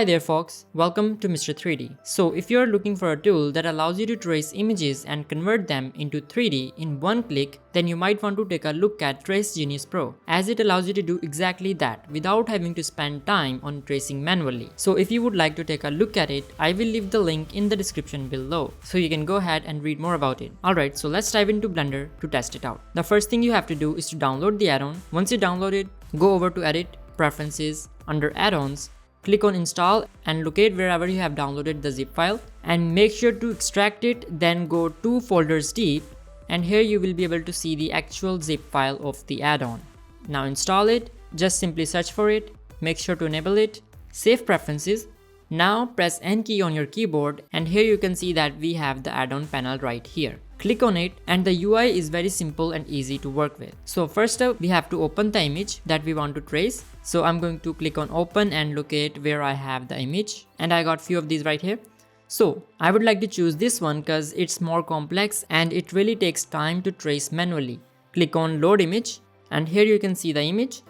Hi there folks, welcome to Mr. 3D. So if you're looking for a tool that allows you to trace images and convert them into 3D in one click, then you might want to take a look at Trace Genius Pro, as it allows you to do exactly that without having to spend time on tracing manually. So if you would like to take a look at it, I will leave the link in the description below, so you can go ahead and read more about it. Alright, so let's dive into Blender to test it out. The first thing you have to do is to download the add-on. Once you download it, go over to Edit, Preferences, under Add-ons, click on Install and locate wherever you have downloaded the zip file and make sure to extract it, then go 2 folders deep, and here you will be able to see the actual zip file of the add-on. Now install it, just simply search for it, make sure to enable it, save preferences. Now press N key on your keyboard and here you can see that we have the add-on panel right here. Click on it and the UI is very simple and easy to work with. So first up, we have to open the image that we want to trace. So I'm going to click on open and locate where I have the image, and I got few of these right here. So I would like to choose this one because it's more complex and it really takes time to trace manually. Click on load image and here you can see the image.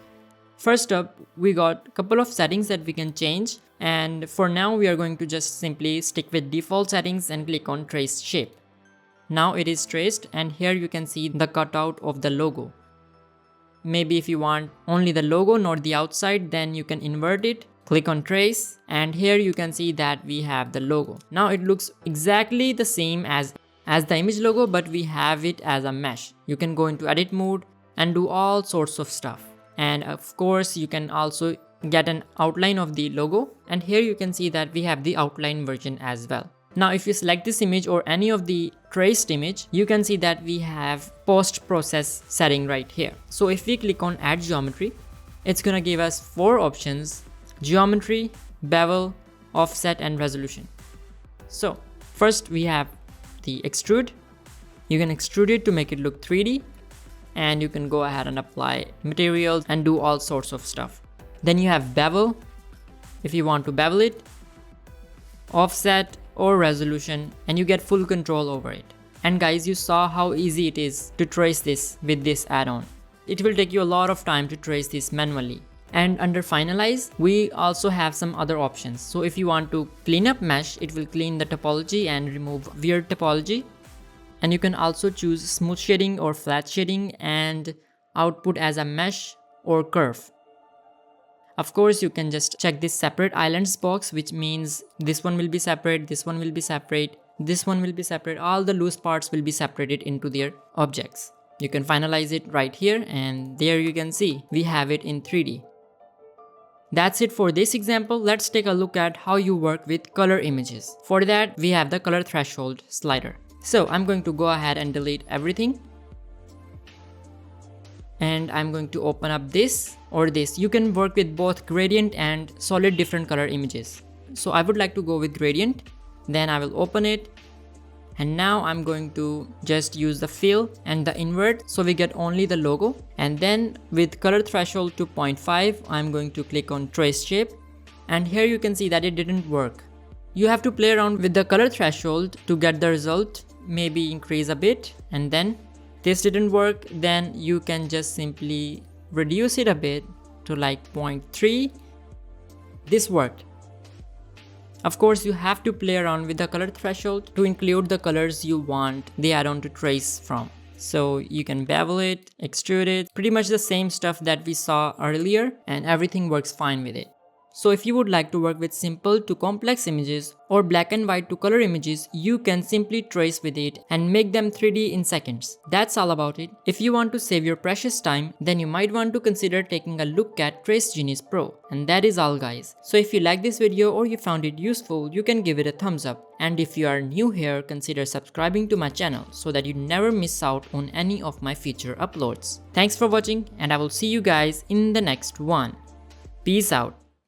First up, we got a couple of settings that we can change, and for now we are going to just simply stick with default settings and click on trace shape. Now it is traced and here you can see the cutout of the logo. Maybe if you want only the logo, not the outside, then you can invert it. Click on trace and here you can see that we have the logo. Now it looks exactly the same as the image logo, but we have it as a mesh. You can go into edit mode and do all sorts of stuff. And of course you can also get an outline of the logo, and here you can see that we have the outline version as well. Now if you select this image or any of the traced image, you can see that we have post-process setting right here. So if we click on add geometry, it's gonna give us 4 options: geometry, bevel, offset and resolution. So first we have the extrude. You can extrude it to make it look 3D, and you can go ahead and apply materials and do all sorts of stuff. Then you have bevel, if you want to bevel it, offset or resolution, and you get full control over it. And guys, you saw how easy it is to trace this with this add-on. It will take you a lot of time to trace this manually. And under finalize, we also have some other options. So if you want to clean up mesh, it will clean the topology and remove weird topology. And you can also choose smooth shading or flat shading and output as a mesh or curve. Of course, you can just check this separate islands box, which means this one will be separate, this one will be separate, this one will be separate. All the loose parts will be separated into their objects. You can finalize it right here, and there you can see we have it in 3D. That's it for this example. Let's take a look at how you work with color images. For that, we have the color threshold slider. So I'm going to go ahead and delete everything. And I'm going to open up this or this. You can work with both gradient and solid different color images. So I would like to go with gradient. Then I will open it. And now I'm going to just use the fill and the invert, so we get only the logo. And then with color threshold to 0.5, I'm going to click on trace shape. And here you can see that it didn't work. You have to play around with the color threshold to get the result. Maybe increase a bit, and then this didn't work, then you can just simply reduce it a bit to like 0.3. This worked. Of course, you have to play around with the color threshold to include the colors you want the add-on to trace from. So you can bevel it, extrude it, pretty much the same stuff that we saw earlier, and everything works fine with it. So if you would like to work with simple to complex images or black and white to color images, you can simply trace with it and make them 3D in seconds. That's all about it. If you want to save your precious time, then you might want to consider taking a look at Trace Genius Pro. And that is all guys. So if you like this video or you found it useful, you can give it a thumbs up. And if you are new here, consider subscribing to my channel so that you never miss out on any of my future uploads. Thanks for watching, and I will see you guys in the next one. Peace out.